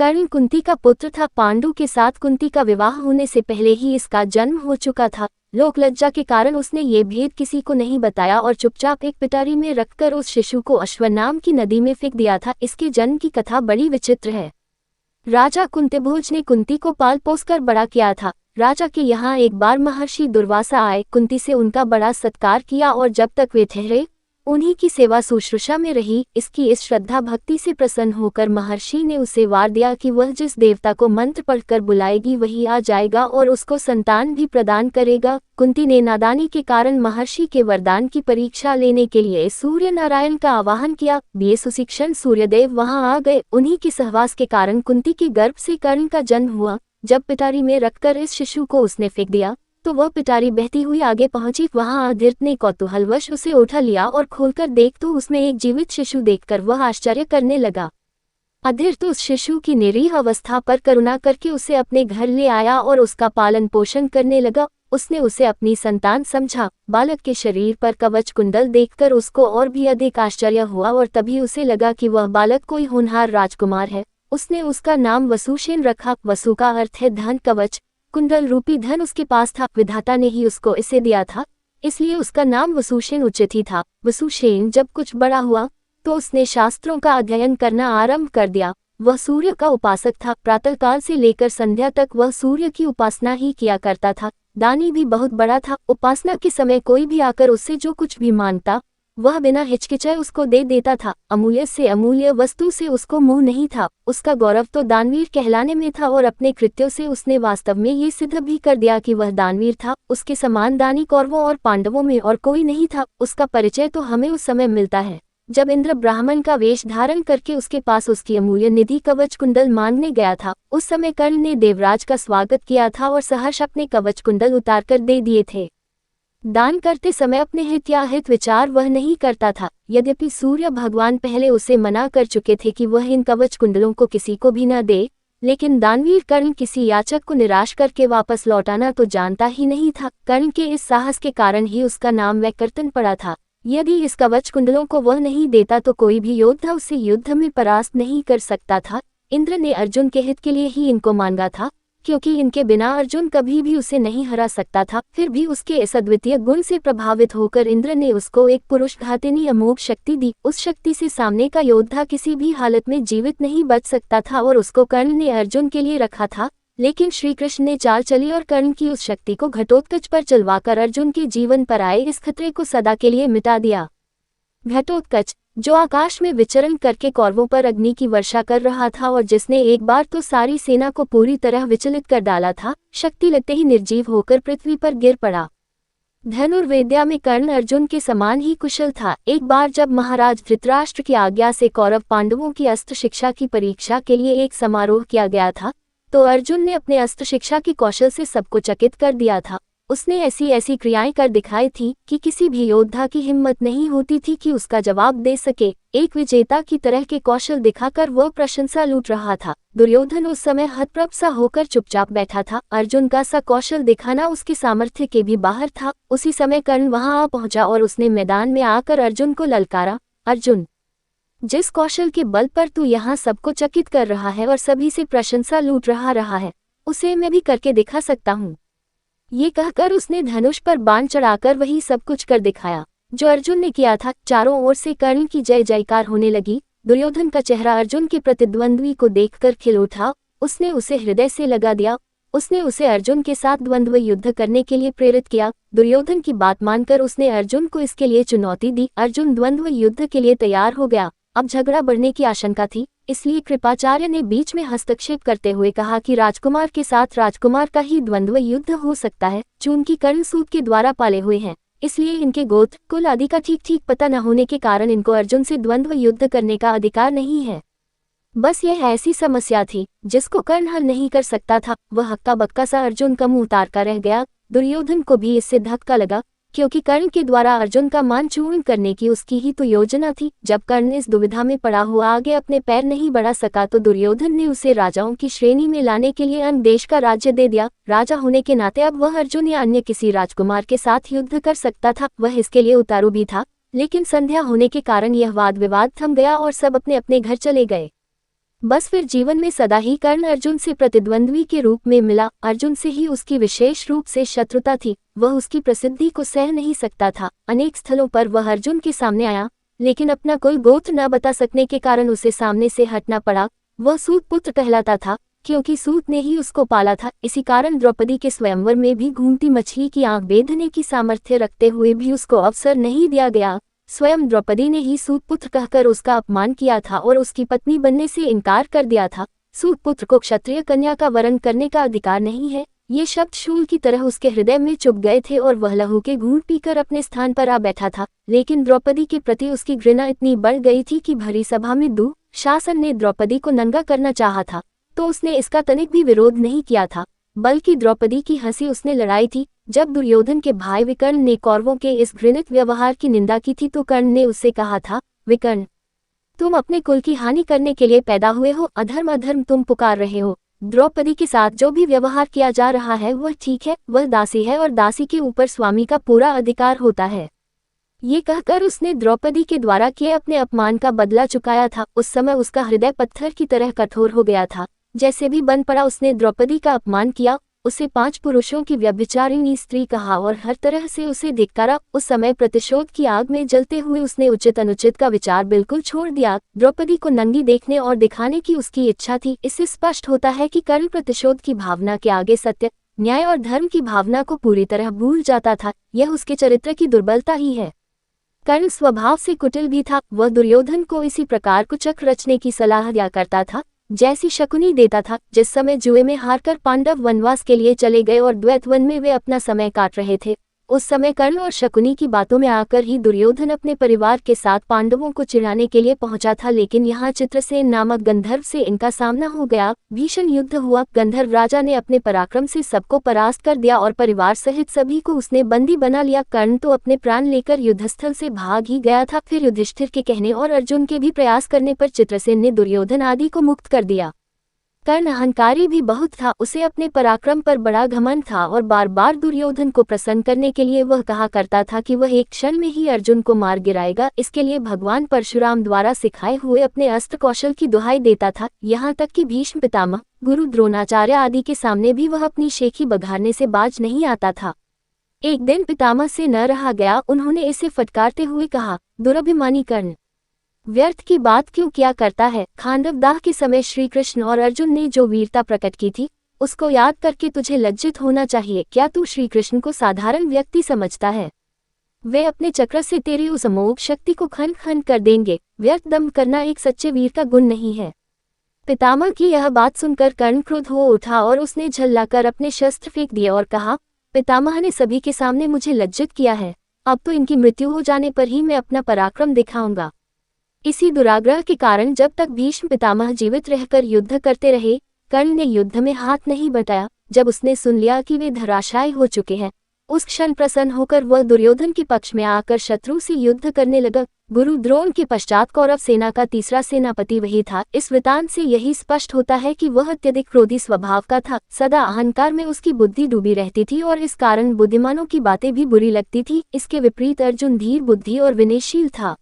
कर्ण कुंती का पुत्र था। पांडु के साथ कुंती का विवाह होने से पहले ही इसका जन्म हो चुका था। लोक लज्जा के कारण उसने ये भेद किसी को नहीं बताया और चुपचाप एक पिटारी में रखकर उस शिशु को अश्वनाम की नदी में फेंक दिया था। इसके जन्म की कथा बड़ी विचित्र है। राजा कुंतीभोज ने कुंती को पाल पोस कर बड़ा किया था। राजा के यहाँ एक बार महर्षि दुर्वासा आए, कुंती से उनका बड़ा सत्कार किया और जब तक वे ठहरे उन्हीं की सेवा शुश्रूषा में रही। इसकी इस श्रद्धा भक्ति से प्रसन्न होकर महर्षि ने उसे वार दिया कि वह जिस देवता को मंत्र पढ़कर बुलाएगी वही आ जाएगा और उसको संतान भी प्रदान करेगा। कुंती ने नादानी के कारण महर्षि के वरदान की परीक्षा लेने के लिए सूर्य नारायण का आवाहन किया। बे सुशिक्षण सूर्यदेव वहां आ गए। उन्हीं के सहवास के कारण कुंती के गर्भ से कर्ण का जन्म हुआ। जब पिटारी में रखकर इस शिशु को उसने फेंक दिया तो वह पिटारी बहती हुई आगे पहुंची। वहां अधीर्त ने कौतूहलवश उसे उठा लिया और खोलकर देख तो उसमें एक जीवित शिशु देखकर वह आश्चर्य करने लगा। अधीर्त उस शिशु की निरीह अवस्था पर करुणा करके उसे अपने घर ले आया और उसका पालन पोषण करने लगा। उसने उसे अपनी संतान समझा। बालक के शरीर पर कवच कुंडल देखकर उसको और भी अधिक आश्चर्य हुआ और तभी उसे लगा कि वह बालक कोई होनहार राजकुमार है। उसने उसका नाम वसुसेन रखा। वसु का अर्थ है धन, कवच कुंडल रूपी धन उसके पास था। विधाता ने ही उसको इसे दिया था, इसलिए उसका नाम वसुसेन उचित ही था। वसुसेन जब कुछ बड़ा हुआ तो उसने शास्त्रों का अध्ययन करना आरंभ कर दिया। वह सूर्य का उपासक था। प्रातःकाल से लेकर संध्या तक वह सूर्य की उपासना ही किया करता था। दानी भी बहुत बड़ा था। उपासना के समय कोई भी आकर उससे जो कुछ भी मांगता वह बिना हिचकिचाए उसको दे देता था। अमूल्य से अमूल्य वस्तु से उसको मोह नहीं था। उसका गौरव तो दानवीर कहलाने में था और अपने कृत्यों से उसने वास्तव में ये सिद्ध भी कर दिया कि वह दानवीर था। उसके समान दानी कौरवों और पांडवों में और कोई नहीं था। उसका परिचय तो हमें उस समय मिलता है जब इंद्र ब्राह्मण का वेश धारण करके उसके पास उसकी अमूल्य निधि कवच कुंडल मांगने गया था। उस समय कर्ण ने देवराज का स्वागत किया था और सहर्ष अपने कवच कुंडल उतारकर दे दिए थे। दान करते समय अपने हित या हित विचार वह नहीं करता था। यद्यपि सूर्य भगवान पहले उसे मना कर चुके थे कि वह इन कवच कुंडलों को किसी को भी न दे, लेकिन दानवीर कर्ण किसी याचक को निराश करके वापस लौटाना तो जानता ही नहीं था। कर्ण के इस साहस के कारण ही उसका नाम वैकर्तन पड़ा था। यदि इस कवच कुंडलों को वह नहीं देता तो कोई भी योद्धा उसे युद्ध में परास्त नहीं कर सकता था। इंद्र ने अर्जुन के हित के लिए ही इनको मांगा था, क्योंकि इनके बिना अर्जुन कभी भी उसे नहीं हरा सकता था। फिर भी उसके इस अद्वितीय गुण से प्रभावित होकर इंद्र ने उसको एक पुरुष घातिनी अमोघ शक्ति दी। उस शक्ति से सामने का योद्धा किसी भी हालत में जीवित नहीं बच सकता था और उसको कर्ण ने अर्जुन के लिए रखा था। लेकिन श्री कृष्ण ने चाल चली और कर्ण की उस शक्ति को घटोत्कच पर चलवाकर अर्जुन के जीवन पर आए इस खतरे को सदा के लिए मिटा दिया। घटोत्कच, जो आकाश में विचरण करके कौरवों पर अग्नि की वर्षा कर रहा था और जिसने एक बार तो सारी सेना को पूरी तरह विचलित कर डाला था, शक्ति लगते ही निर्जीव होकर पृथ्वी पर गिर पड़ा। धनुर्विद्या में कर्ण अर्जुन के समान ही कुशल था। एक बार जब महाराज धृतराष्ट्र की आज्ञा से कौरव पांडवों की अस्त्र शिक्षा की परीक्षा के लिए एक समारोह किया गया था, तो अर्जुन ने अपने अस्त्र शिक्षा के कौशल से सबको चकित कर दिया था। उसने ऐसी ऐसी क्रियाएं कर दिखाई थी कि किसी भी योद्धा की हिम्मत नहीं होती थी कि उसका जवाब दे सके। एक विजेता की तरह के कौशल दिखाकर वह प्रशंसा लूट रहा था। दुर्योधन उस समय हतप्रभ सा होकर चुपचाप बैठा था। अर्जुन का सा कौशल दिखाना उसके सामर्थ्य के भी बाहर था। उसी समय कर्ण वहां आ पहुंचा और उसने मैदान में आकर अर्जुन को ललकारा, अर्जुन, जिस कौशल के बल पर तू यहाँ सबको चकित कर रहा है और सभी से प्रशंसा लूट रहा है, उसे मैं भी करके दिखा सकता हूँ। ये कहकर उसने धनुष पर बाण चढ़ाकर वही सब कुछ कर दिखाया जो अर्जुन ने किया था। चारों ओर से कर्ण की जय जयकार होने लगी। दुर्योधन का चेहरा अर्जुन के प्रतिद्वंद्वी को देखकर खिल उठा। उसने उसे हृदय से लगा दिया। उसने उसे अर्जुन के साथ द्वंद्व युद्ध करने के लिए प्रेरित किया। दुर्योधन की बात मानकर उसने अर्जुन को इसके लिए चुनौती दी। अर्जुन द्वंद्व युद्ध के लिए तैयार हो गया। अब झगड़ा बढ़ने की आशंका थी, इसलिए कृपाचार्य ने बीच में हस्तक्षेप करते हुए कहा कि राजकुमार के साथ राजकुमार का ही द्वंद्व युद्ध हो सकता है। चूंकि कर्ण सूत के द्वारा पाले हुए हैं, इसलिए इनके गोत्र कुल आदि का ठीक ठीक पता न होने के कारण इनको अर्जुन से द्वंद्व युद्ध करने का अधिकार नहीं है। बस यह ऐसी समस्या थी जिसको कर्ण हल नहीं कर सकता था। वह हक्का बक्का सा अर्जुन का मुंह उतार कर रह गया। दुर्योधन को भी इससे धक्का लगा, क्योंकि कर्ण के द्वारा अर्जुन का मान चूर्ण करने की उसकी ही तो योजना थी। जब कर्ण इस दुविधा में पड़ा हुआ आगे अपने पैर नहीं बढ़ा सका तो दुर्योधन ने उसे राजाओं की श्रेणी में लाने के लिए अन्य देश का राज्य दे दिया। राजा होने के नाते अब वह अर्जुन या अन्य किसी राजकुमार के साथ युद्ध कर सकता था। वह इसके लिए उतारू भी था, लेकिन संध्या होने के कारण यह वाद विवाद थम गया और सब अपने अपने घर चले गए। बस फिर जीवन में सदा ही कर्ण अर्जुन से प्रतिद्वंद्वी के रूप में मिला। अर्जुन से ही उसकी विशेष रूप से शत्रुता थी, वह उसकी प्रसिद्धि को सह नहीं सकता था। अनेक स्थलों पर वह अर्जुन के सामने आया, लेकिन अपना कोई गोत्र न बता सकने के कारण उसे सामने से हटना पड़ा। वह सूत पुत्र कहलाता था, क्योंकि सूत ने ही उसको पाला था। इसी कारण द्रौपदी के स्वयंवर में भी घूमती मछली की आंख बेधने की सामर्थ्य रखते हुए भी उसको अवसर नहीं दिया गया। स्वयं द्रौपदी ने ही सूतपुत्र कहकर उसका अपमान किया था और उसकी पत्नी बनने से इनकार कर दिया था। सूतपुत्र को क्षत्रिय कन्या का वरण करने का अधिकार नहीं है। ये शब्द शूल की तरह उसके हृदय में चुभ गए थे और वह लहू के घूंट पीकर अपने स्थान पर आ बैठा था। लेकिन द्रौपदी के प्रति उसकी घृणा इतनी बढ़ गई थी कि भरी सभा में दुःशासन ने द्रौपदी को नंगा करना चाहा था, तो उसने इसका तनिक भी विरोध नहीं किया था, बल्कि द्रौपदी की हंसी उसने लड़ाई थी। जब दुर्योधन के भाई विकर्ण ने कौरवों के इस घृणित व्यवहार की निंदा की थी तो कर्ण ने उससे कहा था, विकर्ण, तुम अपने कुल की हानि करने के लिए पैदा हुए हो, अधर्म अधर्म तुम पुकार रहे हो। द्रौपदी के साथ जो भी व्यवहार किया जा रहा है वह ठीक है, वह दासी है और दासी के ऊपर स्वामी का पूरा अधिकार होता है। ये कहकर उसने द्रौपदी के द्वारा किए अपने अपमान का बदला चुकाया था। उस समय उसका हृदय पत्थर की तरह कठोर हो गया था। जैसे भी बन पड़ा उसने द्रौपदी का अपमान किया, उसे 5 पुरुषों की व्यभिचारिणी स्त्री कहा और हर तरह से उसे धिक्कारा। उस समय प्रतिशोध की आग में जलते हुए उसने उचित अनुचित का विचार बिल्कुल छोड़ दिया। द्रौपदी को नंगी देखने और दिखाने की उसकी इच्छा थी। इससे स्पष्ट होता है कि कर्ण प्रतिशोध की भावना के आगे सत्य, न्याय और धर्म की भावना को पूरी तरह भूल जाता था। यह उसके चरित्र की दुर्बलता ही है। कर्ण स्वभाव से कुटिल भी था। वह दुर्योधन को इसी प्रकार कुचक्र रचने की सलाह दिया करता था जैसी शकुनी देता था। जिस समय जुए में हारकर पांडव वनवास के लिए चले गए और द्वैत वन में वे अपना समय काट रहे थे, उस समय कर्ण और शकुनी की बातों में आकर ही दुर्योधन अपने परिवार के साथ पांडवों को चिढ़ाने के लिए पहुंचा था। लेकिन यहाँ चित्रसेन नामक गंधर्व से इनका सामना हो गया। भीषण युद्ध हुआ। गंधर्व राजा ने अपने पराक्रम से सबको परास्त कर दिया और परिवार सहित सभी को उसने बंदी बना लिया। कर्ण तो अपने प्राण लेकर युद्धस्थल से भाग ही गया था। फिर युधिष्ठिर के कहने और अर्जुन के भी प्रयास करने पर चित्रसेन ने दुर्योधन आदि को मुक्त कर दिया। कर्ण अहंकारी भी बहुत था, उसे अपने पराक्रम पर बड़ा घमंड था और बार बार दुर्योधन को प्रसन्न करने के लिए वह कहा करता था कि वह एक क्षण में ही अर्जुन को मार गिराएगा। इसके लिए भगवान परशुराम द्वारा सिखाए हुए अपने अस्त्र कौशल की दुहाई देता था। यहाँ तक कि भीष्म पितामह, गुरु द्रोणाचार्य आदि के सामने भी वह अपनी शेखी बघारने से बाज नहीं आता था। एक दिन पितामह से न रहा गया, उन्होंने इसे फटकारते हुए कहा, दुरभिमानी कर्ण, व्यर्थ की बात क्यों किया करता है। खांडवदाह के समय श्री कृष्ण और अर्जुन ने जो वीरता प्रकट की थी, उसको याद करके तुझे लज्जित होना चाहिए। क्या तू श्री कृष्ण को साधारण व्यक्ति समझता है? वे अपने चक्र से तेरी उस अमोघ शक्ति को खंड खंड कर देंगे। व्यर्थ दम्भ करना एक सच्चे वीर का गुण नहीं है। पितामह की यह बात सुनकर कर्ण क्रुद्ध हो उठा और उसने झल्लाकर अपने शस्त्र फेंक दिए और कहा, पितामह ने सभी के सामने मुझे लज्जित किया है, अब तो इनकी मृत्यु हो जाने पर ही मैं अपना पराक्रम दिखाऊंगा। इसी दुराग्रह के कारण जब तक भीष्म पितामह जीवित रहकर युद्ध करते रहे, कर्ण ने युद्ध में हाथ नहीं बटाया। जब उसने सुन लिया कि वे धराशायी हो चुके हैं, उस क्षण प्रसन्न होकर वह दुर्योधन के पक्ष में आकर शत्रु से युद्ध करने लगा। गुरु द्रोण के पश्चात कौरव सेना का तीसरा सेनापति वही था। इस वृतांत से यही स्पष्ट होता है कि वह अत्यधिक क्रोधी स्वभाव का था। सदा अहंकार में उसकी बुद्धि डूबी रहती थी और इस कारण बुद्धिमानों की बातें भी बुरी लगती थी। इसके विपरीत अर्जुन धीर बुद्धि और विनयशील था।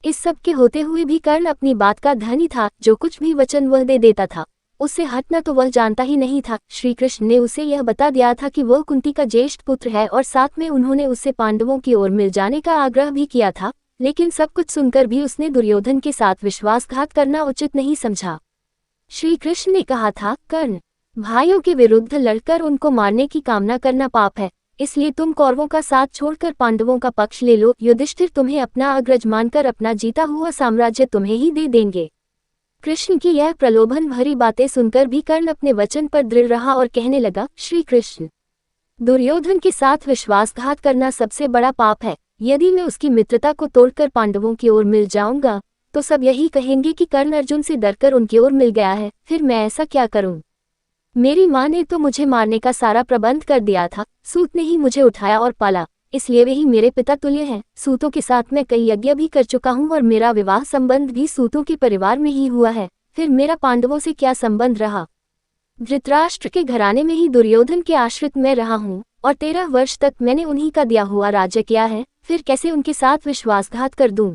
इस सब के होते हुए भी कर्ण अपनी बात का धनी था। जो कुछ भी वचन वह दे देता था, उससे हटना तो वह जानता ही नहीं था। श्री कृष्ण ने उसे यह बता दिया था कि वह कुंती का ज्येष्ठ पुत्र है और साथ में उन्होंने उससे पांडवों की ओर मिल जाने का आग्रह भी किया था। लेकिन सब कुछ सुनकर भी उसने दुर्योधन के साथ विश्वासघात करना उचित नहीं समझा। श्री कृष्ण ने कहा था, कर्ण, भाइयों के विरुद्ध लड़कर उनको मारने की कामना करना पाप है, इसलिए तुम कौरवों का साथ छोड़कर पांडवों का पक्ष ले लो। युधिष्ठिर तुम्हें अपना अग्रज मानकर अपना जीता हुआ साम्राज्य तुम्हें ही दे देंगे। कृष्ण की यह प्रलोभन भरी बातें सुनकर भी कर्ण अपने वचन पर दृढ़ रहा और कहने लगा, श्री कृष्ण, दुर्योधन के साथ विश्वासघात करना सबसे बड़ा पाप है। यदि मैं उसकी मित्रता को तोड़कर पांडवों की ओर मिल जाऊंगा तो सब यही कहेंगे कि कर्ण अर्जुन से डरकर उनकी ओर मिल गया है। फिर मैं ऐसा क्या करूं? मेरी माँ ने तो मुझे मारने का सारा प्रबंध कर दिया था। सूत ने ही मुझे उठाया और पाला, इसलिए वे ही मेरे पिता तुल्य हैं। सूतों के साथ मैं कई यज्ञ भी कर चुका हूँ और मेरा विवाह संबंध भी सूतों के परिवार में ही हुआ है। फिर मेरा पांडवों से क्या संबंध रहा? धृतराष्ट्र के घराने में ही दुर्योधन के आश्रित मैं रहा हूँ और 13 वर्ष तक मैंने उन्हीं का दिया हुआ राज्य किया है। फिर कैसे उनके साथ विश्वासघात कर दूं?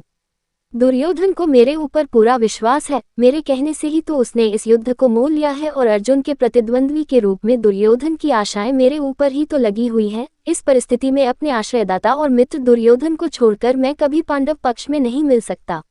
दुर्योधन को मेरे ऊपर पूरा विश्वास है, मेरे कहने से ही तो उसने इस युद्ध को मोल लिया है और अर्जुन के प्रतिद्वंद्वी के रूप में दुर्योधन की आशाएं मेरे ऊपर ही तो लगी हुई हैं। इस परिस्थिति में अपने आश्रयदाता और मित्र दुर्योधन को छोड़कर मैं कभी पांडव पक्ष में नहीं मिल सकता।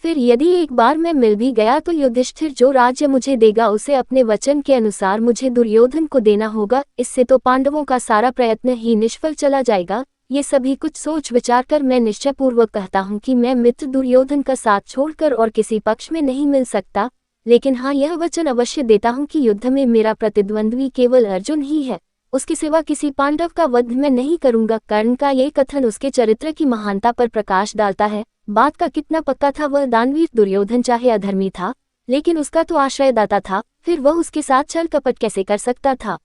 फिर यदि एक बार मैं मिल भी गया तो युधिष्ठिर जो राज्य मुझे देगा उसे अपने वचन के अनुसार मुझे दुर्योधन को देना होगा, इससे तो पांडवों का सारा प्रयत्न ही निष्फल चला जाएगा। ये सभी कुछ सोच विचार कर मैं निश्चयपूर्वक कहता हूँ कि मैं मित्र दुर्योधन का साथ छोड़कर और किसी पक्ष में नहीं मिल सकता, लेकिन हाँ यह वचन अवश्य देता हूँ कि युद्ध में मेरा प्रतिद्वंद्वी केवल अर्जुन ही है, उसके सिवा किसी पांडव का वध मैं नहीं करूंगा। कर्ण का ये कथन उसके चरित्र की महानता पर प्रकाश डालता है। बात का कितना पक्का था, वह दानवीर दुर्योधन चाहे अधर्मी था, लेकिन उसका तो आश्रयदाता था, फिर वह उसके साथ छल कपट कैसे कर सकता था।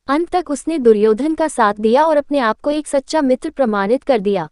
अंत तक उसने दुर्योधन का साथ दिया और अपने आप को एक सच्चा मित्र प्रमाणित कर दिया।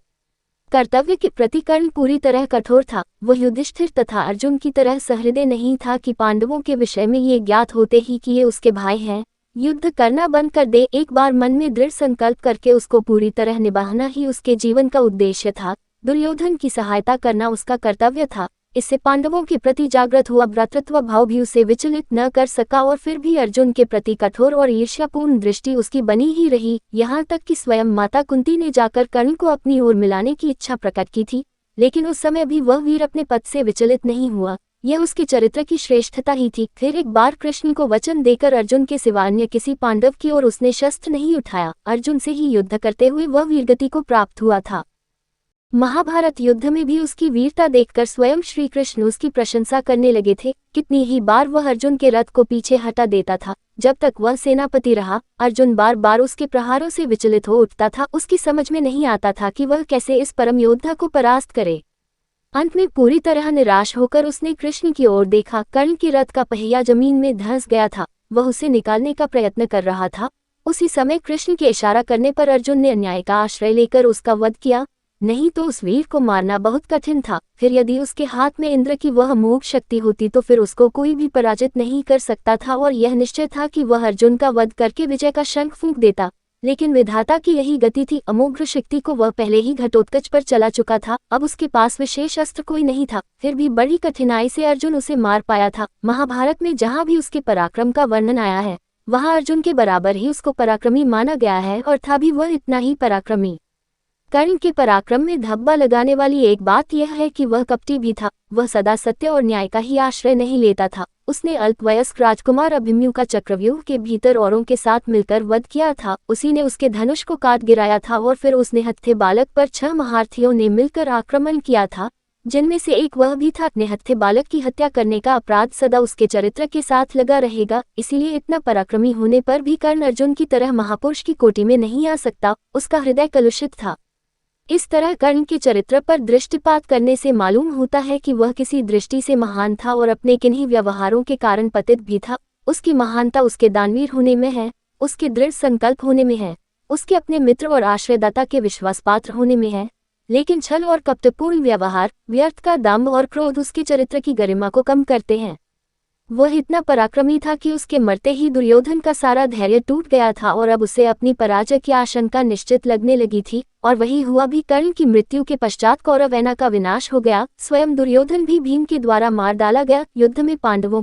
कर्तव्य के प्रति कर्ण पूरी तरह कठोर था, वह युधिष्ठिर तथा अर्जुन की तरह सहृदय नहीं था कि पांडवों के विषय में ये ज्ञात होते ही कि ये उसके भाई हैं युद्ध करना बंद कर दे। एक बार मन में दृढ़ संकल्प करके उसको पूरी तरह निभाना ही उसके जीवन का उद्देश्य था। दुर्योधन की सहायता करना उसका कर्तव्य था। इससे पांडवों के प्रति जागृत हुआ भ्रातृत्व भाव भी उसे विचलित न कर सका और फिर भी अर्जुन के प्रति कठोर और ईर्ष्यापूर्ण दृष्टि उसकी बनी ही रही, यहाँ तक कि स्वयं माता कुंती ने जाकर कर्ण को अपनी ओर मिलाने की इच्छा प्रकट की थी, लेकिन उस समय भी वह वीर अपने पद से विचलित नहीं हुआ। यह उसके चरित्र की श्रेष्ठता ही थी। फिर एक बार कृष्ण को वचन देकर अर्जुन के सिवा अन्य किसी पांडव की ओर उसने शस्त्र नहीं उठाया, अर्जुन से ही युद्ध करते हुए वह वीरगति को प्राप्त हुआ था। महाभारत युद्ध में भी उसकी वीरता देखकर स्वयं श्री कृष्ण उसकी प्रशंसा करने लगे थे। कितनी ही बार वह अर्जुन के रथ को पीछे हटा देता था। जब तक वह सेनापति रहा, अर्जुन बार बार उसके प्रहारों से विचलित हो उठता था। उसकी समझ में नहीं आता था कि वह कैसे इस परम योद्धा को परास्त करे। अंत में पूरी तरह निराश होकर उसने कृष्ण की ओर देखा। कर्ण के रथ का पहिया जमीन में धंस गया था, वह उसे निकालने का प्रयत्न कर रहा था। उसी समय कृष्ण के इशारा करने पर अर्जुन ने अन्याय का आश्रय लेकर उसका वध किया, नहीं तो उस वीर को मारना बहुत कठिन था। फिर यदि उसके हाथ में इंद्र की वह अमोघ शक्ति होती तो फिर उसको कोई भी पराजित नहीं कर सकता था और यह निश्चय था कि वह अर्जुन का वध करके विजय का शंख फूंक देता। लेकिन विधाता की यही गति थी, अमोघ शक्ति को वह पहले ही घटोत्कच पर चला चुका था, अब उसके पास विशेष अस्त्र कोई नहीं था। फिर भी बड़ी कठिनाई से अर्जुन उसे मार पाया था। महाभारत में जहाँ भी उसके पराक्रम का वर्णन आया है, वहाँ अर्जुन के बराबर ही उसको पराक्रमी माना गया है और था भी वह इतना ही पराक्रमी। कर्ण के पराक्रम में धब्बा लगाने वाली एक बात यह है कि वह कपटी भी था। वह सदा सत्य और न्याय का ही आश्रय नहीं लेता था। उसने अल्पवयस्क राजकुमार अभिमन्यु का चक्रव्यूह के भीतर औरों के साथ मिलकर वध किया था। उसी ने उसके धनुष को काट गिराया था और फिर उसने हत्थे बालक पर 6 महारथियों ने मिलकर आक्रमण किया था, जिनमें से एक वह भी था। अपने हत्थे बालक की हत्या करने का अपराध सदा उसके चरित्र के साथ लगा रहेगा। इसीलिए इतना पराक्रमी होने पर भी कर्ण अर्जुन की तरह महापुरुष की कोटि में नहीं आ सकता। उसका हृदय कलुषित था। इस तरह कर्ण के चरित्र पर दृष्टिपात करने से मालूम होता है कि वह किसी दृष्टि से महान था और अपने किन्हीं व्यवहारों के कारण पतित भी था। उसकी महानता उसके दानवीर होने में है, उसके दृढ़ संकल्प होने में है, उसके अपने मित्र और आश्रयदाता के विश्वासपात्र होने में है। लेकिन छल और कपटपूर्ण व्यवहार, व्यर्थ का दंभ और क्रोध उसके चरित्र की गरिमा को कम करते हैं। वह इतना पराक्रमी था कि उसके मरते ही दुर्योधन का सारा धैर्य टूट गया था और अब उसे अपनी पराजय की आशंका निश्चित लगने लगी थी। और वही हुआ भी। कर्ण की मृत्यु के पश्चात कौरव सेना का विनाश हो गया। स्वयं दुर्योधन भी भीम के द्वारा मार डाला गया। युद्ध में पांडवों